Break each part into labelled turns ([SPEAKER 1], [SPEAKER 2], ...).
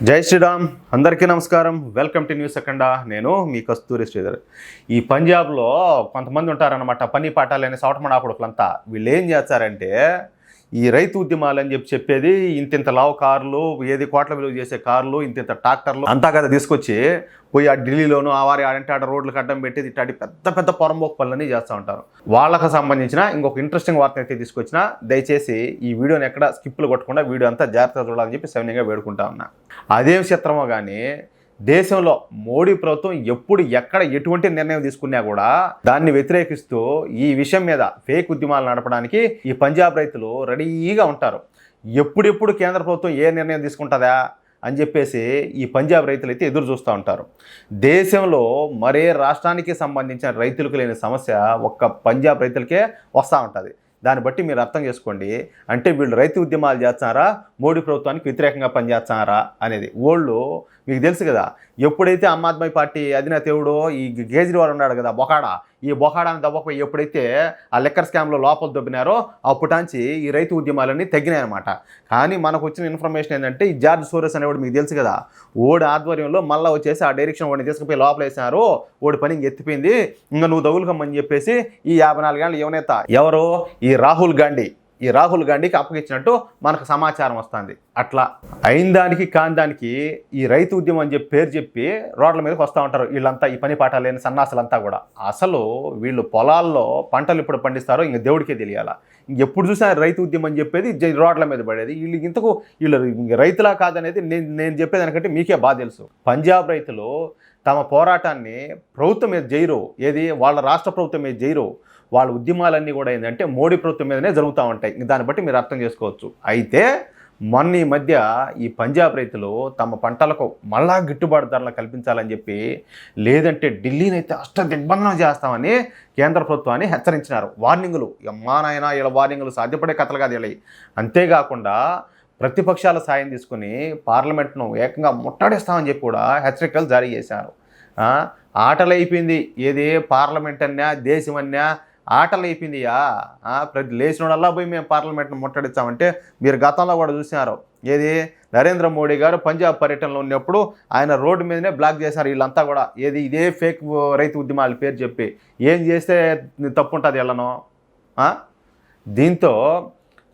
[SPEAKER 1] జై శ్రీరామ్. అందరికీ నమస్కారం. వెల్కమ్ టు న్యూస్ అఖండ. నేను మీ కస్తూరి శ్రీధర్. ఈ పంజాబ్లో కొంతమంది ఉంటారనమాట, పని పాఠాలని సవటమడా కొడుకులంతా. వీళ్ళు ఏం చేస్తారంటే ఈ రైతు ఉద్యమాలు అని చెప్పేది ఇంతింత లావు కార్లు, ఏది కోట్ల విలువ చేసే కార్లు, ఇంతింత ట్రాక్టర్లు అంతా కదా తీసుకొచ్చి పోయి ఆ ఢిల్లీలోను ఆడంటే ఆడ రోడ్లకు అడ్డం పెట్టేది ఇట్లాంటి పెద్ద పెద్ద పొరంబోకు పనులన్నీ చేస్తూ ఉంటారు. వాళ్ళకు సంబంధించిన ఇంకొక ఇంట్రెస్టింగ్ వార్త అయితే తీసుకొచ్చిన, దయచేసి ఈ వీడియోని ఎక్కడ స్కిప్లు కొట్టకుండా వీడియో అంతా జాగ్రత్తగా చూడాలని చెప్పి సవినయంగా వేడుకుంటా ఉన్నా. అదేం చిత్రమో కానీ దేశంలో మోడీ ప్రభుత్వం ఎప్పుడు ఎక్కడ ఎటువంటి నిర్ణయం తీసుకున్నా కూడా దాన్ని వ్యతిరేకిస్తూ ఈ విషయం మీద ఫేక్ ఉద్యమాలు నడపడానికి ఈ పంజాబ్ రైతులు రెడీగా ఉంటారు. ఎప్పుడెప్పుడు కేంద్ర ప్రభుత్వం ఏ నిర్ణయం తీసుకుంటుందా అని చెప్పేసి ఈ పంజాబ్ రైతులు అయితే ఎదురు చూస్తూ ఉంటారు. దేశంలో మరే రాష్ట్రానికి సంబంధించిన రైతులకు లేని సమస్య ఒక్క పంజాబ్ రైతులకే వస్తూ ఉంటుంది. దాన్ని బట్టి మీరు అర్థం చేసుకోండి. అంటే వీళ్ళు రైతు ఉద్యమాలు చేస్తున్నారా, మోడీ ప్రభుత్వానికి వ్యతిరేకంగా పనిచేస్తున్నారా అనేది. వాళ్ళు మీకు తెలుసు కదా, ఎప్పుడైతే ఆమ్ ఆద్మీ పార్టీ అధినేత ఎవడో ఈ కేజ్రీవాల్ ఉన్నాడు కదా, బొకాడా, ఈ బొకాడాని దవ్వకపోయి ఎప్పుడైతే ఆ లెక్కర్ స్కామ్లో లోపల దొబ్బినారో అప్పటాంచి ఈ రైతు ఉద్యమాలన్నీ తగ్గినాయన్నమాట. కానీ మనకు వచ్చిన ఇన్ఫర్మేషన్ ఏంటంటే ఈ జార్జ్ సోరోస్ అనేవాడు మీకు తెలుసు కదా, ఓడి ఆధ్వర్యంలో మళ్ళీ వచ్చేసి ఆ డైరెక్షన్ వాడిని తీసుకుపోయి లోపల వేసినారు. ఓడి పని ఎత్తిపోయింది, ఇంకా నువ్వు దగులుకమ్మని చెప్పేసి ఈ 54 ఏళ్ళ యువనేత ఎవరో ఈ రాహుల్ గాంధీకి అప్పగించినట్టు మనకు సమాచారం వస్తుంది. అట్లా అయిన దానికి కాని దానికి ఈ రైతు ఉద్యమం అని చెప్పి పేరు చెప్పి రోడ్ల మీదకి వస్తూ ఉంటారు వీళ్ళంతా, ఈ పని పాఠాలు లేని సన్నాసులంతా కూడా. అసలు వీళ్ళు పొలాల్లో పంటలు ఇప్పుడు పండిస్తారో ఇంక దేవుడికే తెలియాలా. ఎప్పుడు చూసినా రైతు ఉద్యమం అని చెప్పేది రోడ్ల మీద పడేది. వీళ్ళు రైతులా కాదనేది నేను చెప్పేదానికంటే మీకే బాగా తెలుసు. పంజాబ్ రైతులు తమ పోరాటాన్ని ప్రభుత్వం మీద చేయరు, ఏది వాళ్ళ రాష్ట్ర ప్రభుత్వం మీద చేయరు. వాళ్ళ ఉద్యమాలన్నీ కూడా ఏంటంటే మోడీ ప్రభుత్వం మీదనే జరుగుతూ ఉంటాయి. దాన్ని బట్టి మీరు అర్థం చేసుకోవచ్చు. అయితే మొన్న ఈ మధ్య ఈ పంజాబ్ రైతులు తమ పంటలకు మళ్ళా గిట్టుబాటు ధరలు కల్పించాలని చెప్పి, లేదంటే ఢిల్లీని అయితే దిగ్బంధనం చేస్తామని కేంద్ర ప్రభుత్వాన్ని హెచ్చరించినారు. వార్నింగులు, నాయనా ఇలా వార్నింగులు సాధ్యపడే కథలు కాదు ఇలా. అంతేకాకుండా ప్రతిపక్షాల సాయం తీసుకుని పార్లమెంట్ను ఏకంగా ముట్టడిస్తామని చెప్పి కూడా హెచ్చరికలు జారీ చేశారు. ఆటలు అయిపోయింది, ఏది పార్లమెంట్ అన్నా దేశం అన్నా ఆటలు అయిపోయిందియా. ప్రతి లేచినోడల్లా పోయి మేము పార్లమెంట్ను ముట్టడిస్తామంటే మీరు గతంలో కూడా చూసినారు. ఏది నరేంద్ర మోడీ గారు పంజాబ్ పర్యటనలో ఉన్నప్పుడు ఆయన రోడ్డు మీదనే బ్లాక్ చేశారు వీళ్ళంతా కూడా. ఏది ఇదే ఫేక్ రైతు ఉద్యమాల పేరు చెప్పి ఏం చేస్తే తప్పు ఉంటుంది వీళ్ళను. దీంతో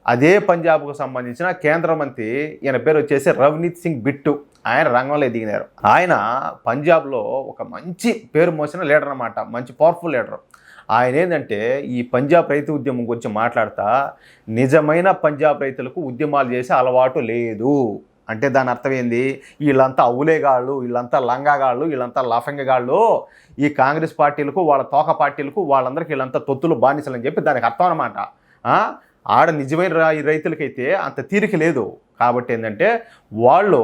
[SPEAKER 1] అదే పంజాబ్కు సంబంధించిన కేంద్ర మంత్రి, ఈయన పేరు వచ్చేసి రవ్నీత్ సింగ్ బిట్టు, ఆయన రంగంలో దిగినారు. ఆయన పంజాబ్లో ఒక మంచి పేరు మోసిన లీడర్ అన్నమాట, మంచి పవర్ఫుల్ లీడర్. ఆయన ఏంటంటే ఈ పంజాబ్ రైతు ఉద్యమం గురించి మాట్లాడుతూ, నిజమైన పంజాబ్ రైతులకు ఉద్యమాలు చేసే అలవాటు లేదు అంటే దాని అర్థం ఏంది, వీళ్ళంతా అవులేగాళ్ళు, వీళ్ళంతా లంగాగాళ్ళు, వీళ్ళంతా లఫంగగాళ్ళు, ఈ కాంగ్రెస్ పార్టీలకు వాళ్ళ తోక పార్టీలకు వాళ్ళందరికీ వీళ్ళంతా తొత్తులు బానిసలని చెప్పి దానికి అర్థం అన్నమాట. ఆడ నిజమైన రైతులకైతే అంత తీరిక లేదు. కాబట్టి ఏంటంటే వాళ్ళు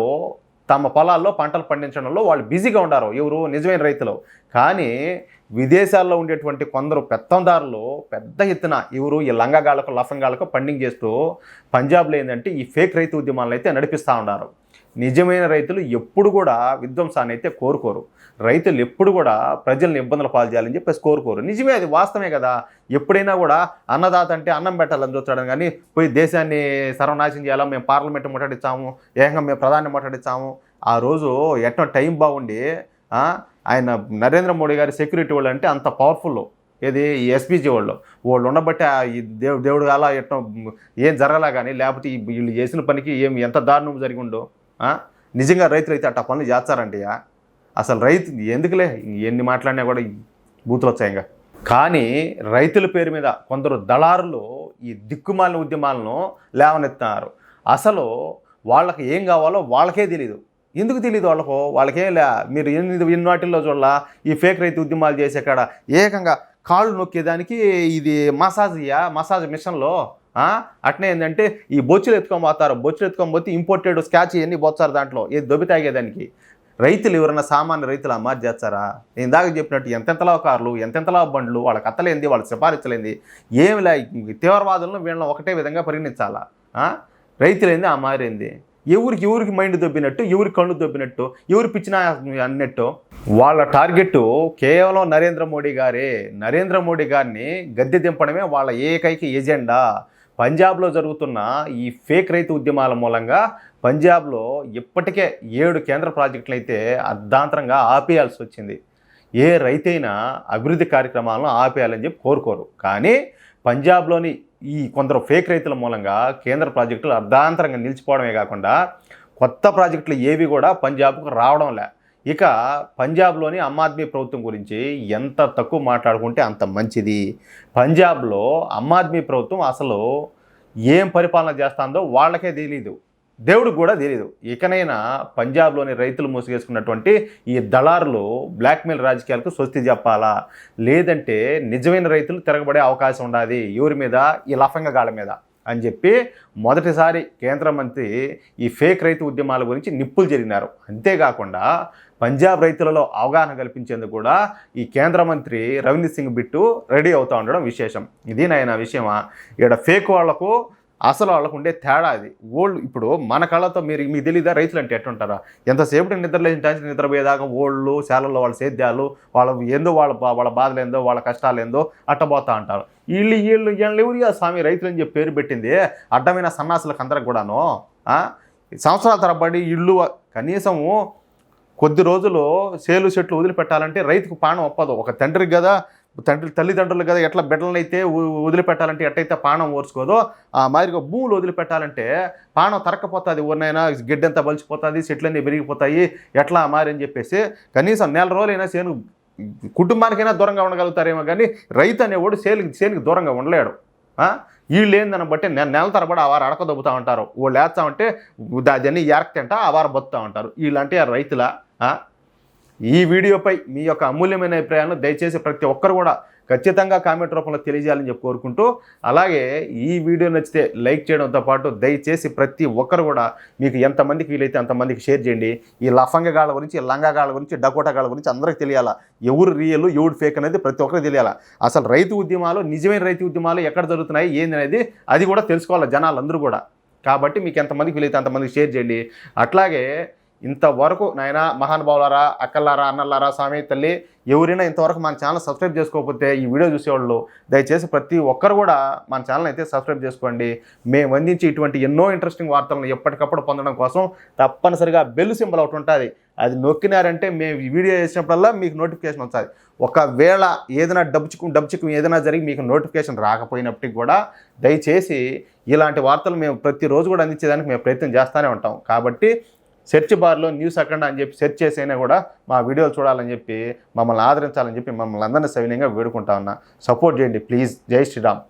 [SPEAKER 1] తమ పొలాల్లో పంటలు పండించడంలో వాళ్ళు బిజీగా ఉన్నారు, ఎవరు నిజమైన రైతులు. కానీ విదేశాల్లో ఉండేటువంటి కొందరు పెత్తందారులు పెద్ద ఎత్తున ఎవరు ఈ లంగగాళ్లకు లఫంగాళ్లకు ఫండింగ్ చేస్తూ పంజాబ్లో ఏంటంటే ఈ ఫేక్ రైతు ఉద్యమాలను అయితే నడిపిస్తూ ఉన్నారు. నిజమైన రైతులు ఎప్పుడు కూడా విధ్వంసాన్ని అయితే కోరుకోరు. రైతులు ఎప్పుడు కూడా ప్రజల్ని ఇబ్బందులు పాలు చేయాలని చెప్పేసి కోరుకోరు. నిజమే, అది వాస్తవమే కదా. ఎప్పుడైనా కూడా అన్నదాత అంటే అన్నం పెట్టాలని చూస్తాడు, కానీ పోయి దేశాన్ని సర్వనాశనం చేయాలా, మేము పార్లమెంట్ ముట్టడిస్తాము, ఏకంగా మేము ప్రధాని ముట్టడిస్తాము. ఆ రోజు ఎట్లా టైం బాగుండి ఆయన నరేంద్ర మోడీ గారి సెక్యూరిటీ వాళ్ళు అంటే అంత పవర్ఫుల్, ఏది ఈ ఎస్పీజీ వాళ్ళు ఉండబట్టి ఈ దేవుడు అలా ఎట్లా ఏం జరగలా. కానీ లేకపోతే వీళ్ళు చేసిన పనికి ఎంత దారుణం జరిగి ఉండో. నిజంగా రైతులు అయితే అట్లా పనులు చేస్తారంటే అసలు రైతు ఎందుకులే ఎన్ని మాట్లాడినా కూడా బూతులు వచ్చాయి. కానీ రైతుల పేరు మీద కొందరు దళారులు ఈ దిక్కుమాలిన ఉద్యమాలను లేవనెత్తున్నారు. అసలు వాళ్ళకి ఏం కావాలో వాళ్ళకే తెలీదు. ఎందుకు తెలియదు వాళ్ళకేం మీరు ఎన్ని వాటిల్లో చూడాల ఈ ఫేక్ రైతు ఉద్యమాలు చేసే కాడ ఏకంగా కాళ్ళు నొక్కేదానికి ఇది మసాజ్ మిషన్లో అట్నే ఏంటంటే ఈ బొచ్చులు ఎత్తుకొని పోతే ఇంపోర్టెడ్ స్కాచ్ ఇవన్నీ పోతారు దాంట్లో, ఏది దొబ్బి తాగేదానికి. రైతులు ఎవరైనా సామాన్య రైతులు అమ్మారు చేస్తారా? నేను దాకా చెప్పినట్టు ఎంతెంతలా కార్లు, ఎంతెంతలా బండ్లు, వాళ్ళ కథలేంది, వాళ్ళ సిఫారసులేంది, ఏమిలా తీవ్రవాదులను వీళ్ళని ఒకటే విధంగా పరిగణించాలా. రైతులేంది ఆ మారేంది, ఎవరికి మైండ్ దొబ్బినట్టు, ఎవరికి కళ్ళు దొబ్బినట్టు, ఎవరు పిచ్చినా అన్నట్టు. వాళ్ళ టార్గెట్ కేవలం నరేంద్ర మోడీ గారిని గద్దె దింపడమే వాళ్ళ ఏకైక ఎజెండా. పంజాబ్లో జరుగుతున్న ఈ ఫేక్ రైతు ఉద్యమాల మూలంగా పంజాబ్లో ఇప్పటికే 7 కేంద్ర ప్రాజెక్టులు అయితే అర్ధాంతరంగా ఆపేయాల్సి వచ్చింది. ఏ రైతైనా అభివృద్ధి కార్యక్రమాలను ఆపేయాలని చెప్పి కోరుకోరు. కానీ పంజాబ్లోని ఈ కొందరు ఫేక్ రైతుల మూలంగా కేంద్ర ప్రాజెక్టులు అర్ధాంతరంగా నిలిచిపోవడమే కాకుండా కొత్త ప్రాజెక్టులు ఏవి కూడా పంజాబ్కు రావడం లే. ఇక పంజాబ్లోని ఆమ్ ఆద్మీ ప్రభుత్వం గురించి ఎంత తక్కువ మాట్లాడుకుంటే అంత మంచిది. పంజాబ్లో ఆమ్ ఆద్మీ ప్రభుత్వం అసలు ఏం పరిపాలన చేస్తుందో వాళ్ళకే తెలీదు, దేవుడికి కూడా తెలీదు. ఇకనైనా పంజాబ్లోని రైతులు మూసిగేసుకున్నటువంటి ఈ దళారులు బ్లాక్మెయిల్ రాజకీయాలకు స్వస్తి చెప్పాలా, లేదంటే నిజమైన రైతులు తిరగబడే అవకాశం ఉండాలి ఎవరి మీద, ఈ లఫంగగాళ్ళ మీద అని చెప్పి మొదటిసారి కేంద్ర మంత్రి ఈ ఫేక్ రైతు ఉద్యమాల గురించి నిప్పులు జరిగినారు. అంతేకాకుండా పంజాబ్ రైతులలో అవగాహన కల్పించేందుకు కూడా ఈ కేంద్ర మంత్రి రవీంద్ర సింగ్ బిట్టు రెడీ అవుతూ ఉండడం విశేషం. ఇది నాయన విషయమా? ఇక్కడ ఫేక్ వాళ్లకు అసలు వాళ్ళకు ఉండే తేడా అది. ఓల్డ్ ఇప్పుడు మన కళ్ళతో మీకు తెలీదా రైతులు అంటే ఎట్టుంటారా? ఎంతసేపు నిద్రలేసిన టైం నిద్రపోయేదాకా ఓళ్ళు శాలల్లో వాళ్ళ సేద్యాలు వాళ్ళ ఏందో వాళ్ళ బాధలు ఏందో వాళ్ళ కష్టాలు ఏందో అట్టబోతా అంటారు. వీళ్ళు ఎవరు స్వామి రైతులు అని చెప్పి పేరు పెట్టింది అడ్డమైన సన్నాసులకు అందరికి కూడాను. సంవత్సరాల తరబడి ఇళ్ళు కనీసము కొద్ది రోజులు సేలు చెట్లు వదిలిపెట్టాలంటే రైతుకు పానం ఒప్పదు. ఒక తండ్రికి కదా, తల్లిదండ్రులు కదా ఎట్లా బిడ్డలను అయితే వదిలిపెట్టాలంటే ఎట్టయితే పానం ఓర్చుకోదో ఆ మాదిరిగా భూములు వదిలిపెట్టాలంటే పానం తరక్కపోతుంది. ఎవరినైనా గిడ్డంతా బలిచిపోతుంది, చెట్లన్నీ పెరిగిపోతాయి, ఎట్లా మారి అని చెప్పేసి కనీసం నెల రోజులైనా సేను కుటుంబానికైనా దూరంగా ఉండగలుగుతారేమో, కానీ రైతు అనేవాడు సేనుకి దూరంగా ఉండలేడు. వీళ్ళు ఏందని బట్టి నెల తరబడి ఆ వారు అడక దొబ్బుతూ ఉంటారు. వాళ్ళు వేస్తామంటే దాన్ని ఎరక్తంట ఆ వారు బతుకుతూ ఉంటారు. వీళ్ళంటే ఆ రైతుల. ఈ వీడియోపై మీ యొక్క అమూల్యమైన అభిప్రాయాలను దయచేసి ప్రతి ఒక్కరు కూడా ఖచ్చితంగా కామెంట్ రూపంలో తెలియజేయాలని చెప్పి కోరుకుంటూ, అలాగే ఈ వీడియో నచ్చితే లైక్ చేయడంతో పాటు దయచేసి ప్రతి ఒక్కరు కూడా మీకు ఎంతమందికి వీలైతే అంతమందికి షేర్ చేయండి. ఈ లఫంగగాళ్ళ గురించి, లంగాగాళ్ళ గురించి, డకోటాగాళ్ళ గురించి అందరికీ తెలియాలా. ఎవరు రియల్ ఎవరు ఫేక్ అనేది ప్రతి ఒక్కరికి తెలియాలా. అసలు రైతు ఉద్యమాలు, నిజమైన రైతు ఉద్యమాలు ఎక్కడ జరుగుతున్నాయి ఏంది అనేది అది కూడా తెలుసుకోవాలి జనాలందరూ కూడా. కాబట్టి మీకు ఎంతమందికి వీలైతే అంతమందికి షేర్ చేయండి. అట్లాగే ఇంతవరకు నాయన మహానుభావులారా, అక్కలారా, అన్నలారా, స్వామి తల్లి ఎవరైనా ఇంతవరకు మన ఛానల్ సబ్స్క్రైబ్ చేసుకోకపోతే ఈ వీడియో చూసేవాళ్ళు దయచేసి ప్రతి ఒక్కరు కూడా మన ఛానల్ అయితే సబ్స్క్రైబ్ చేసుకోండి. మేము అందించి ఇటువంటి ఎన్నో ఇంట్రెస్టింగ్ వార్తలను ఎప్పటికప్పుడు పొందడం కోసం తప్పనిసరిగా బెల్ సింబల్ ఒకటి ఉంటుంది, అది నొక్కినారంటే మేము వీడియో చేసినప్పుడల్లా మీకు నోటిఫికేషన్ వస్తుంది. ఒకవేళ ఏదైనా డబ్బుచిక్కు ఏదైనా జరిగి మీకు నోటిఫికేషన్ రాకపోయినప్పటికీ కూడా దయచేసి ఇలాంటి వార్తలు మేము ప్రతిరోజు కూడా అందించేదానికి మేము ప్రయత్నం చేస్తూనే ఉంటాం. కాబట్టి సెర్చ్ బార్లో న్యూస్ అఖండ అని చెప్పి సెర్చ్ చేసైనా కూడా మా వీడియోలు చూడాలని చెప్పి మమ్మల్ని ఆదరించాలని చెప్పి మమ్మల్ని అందరినీ సవినయంగా వేడుకుంటా ఉన్నా. సపోర్ట్ చేయండి ప్లీజ్. జై శ్రీరామ్.